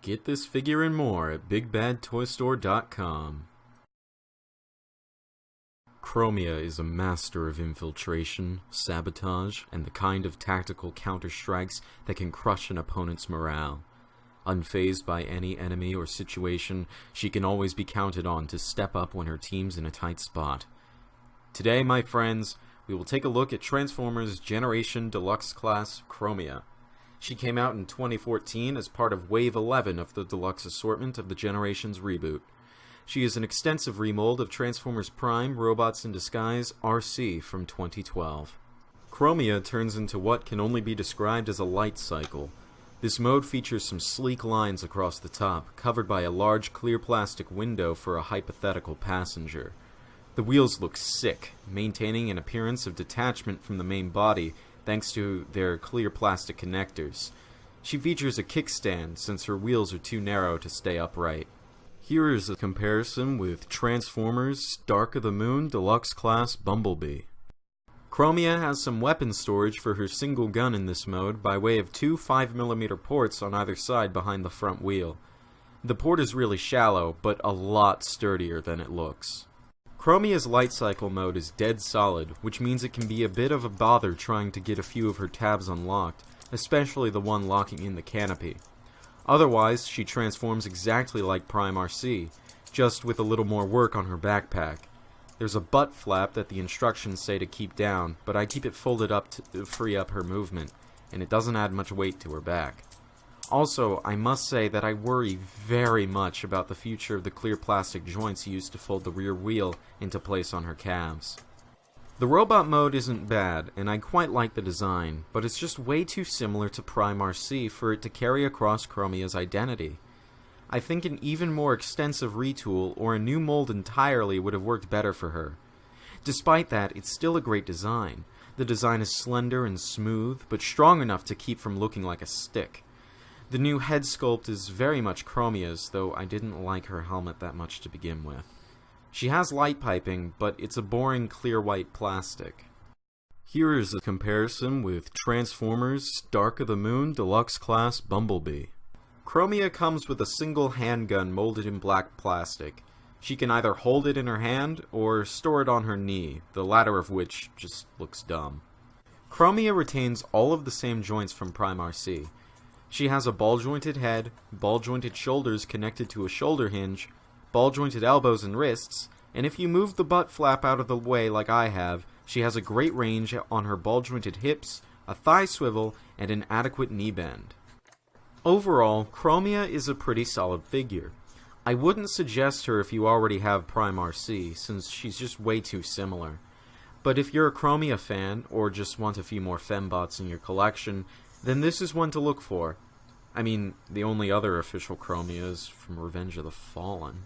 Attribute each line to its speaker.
Speaker 1: Get this figure and more at BigBadToyStore.com. Chromia is a master of infiltration, sabotage, and the kind of tactical counter-strikes that can crush an opponent's morale. Unfazed by any enemy or situation, she can always be counted on to step up when her team's in a tight spot. Today, my friends, we will take a look at Transformers Generation Deluxe Class Chromia. She came out in 2014 as part of Wave 11 of the Deluxe assortment of the Generations reboot. She is an extensive remold of Transformers Prime Robots in Disguise RC from 2012. Chromia turns into what can only be described as a light cycle. This mode features some sleek lines across the top, covered by a large clear plastic window for a hypothetical passenger. The wheels look sick, maintaining an appearance of detachment from the main body thanks to their clear plastic connectors. She features a kickstand since her wheels are too narrow to stay upright. Here is a comparison with Transformers Dark of the Moon Deluxe Class Bumblebee. Chromia has some weapon storage for her single gun in this mode by way of two 5mm ports on either side behind the front wheel. The port is really shallow, but a lot sturdier than it looks. Chromia's light cycle mode is dead solid, which means it can be a bit of a bother trying to get a few of her tabs unlocked, especially the one locking in the canopy. Otherwise, she transforms exactly like Prime RC, just with a little more work on her backpack. There's a butt flap that the instructions say to keep down, but I keep it folded up to free up her movement, and it doesn't add much weight to her back. Also, I must say that I worry very much about the future of the clear plastic joints used to fold the rear wheel into place on her calves. The robot mode isn't bad, and I quite like the design, but it's just way too similar to Prime RC for it to carry across Chromia's identity. I think an even more extensive retool or a new mold entirely would have worked better for her. Despite that, it's still a great design. The design is slender and smooth, but strong enough to keep from looking like a stick. The new head sculpt is very much Chromia's, though I didn't like her helmet that much to begin with. She has light piping, but it's a boring clear white plastic. Here is a comparison with Transformers Dark of the Moon Deluxe Class Bumblebee. Chromia comes with a single handgun molded in black plastic. She can either hold it in her hand or store it on her knee, the latter of which just looks dumb. Chromia retains all of the same joints from Prime RC. She has a ball-jointed head, ball-jointed shoulders connected to a shoulder hinge, ball-jointed elbows and wrists, and if you move the butt flap out of the way like I have, she has a great range on her ball-jointed hips, a thigh swivel, and an adequate knee bend. Overall, Chromia is a pretty solid figure. I wouldn't suggest her if you already have Prime RC, since she's just way too similar. But if you're a Chromia fan, or just want a few more fembots in your collection, then this is one to look for. I mean, the only other official Chromia is from Revenge of the Fallen.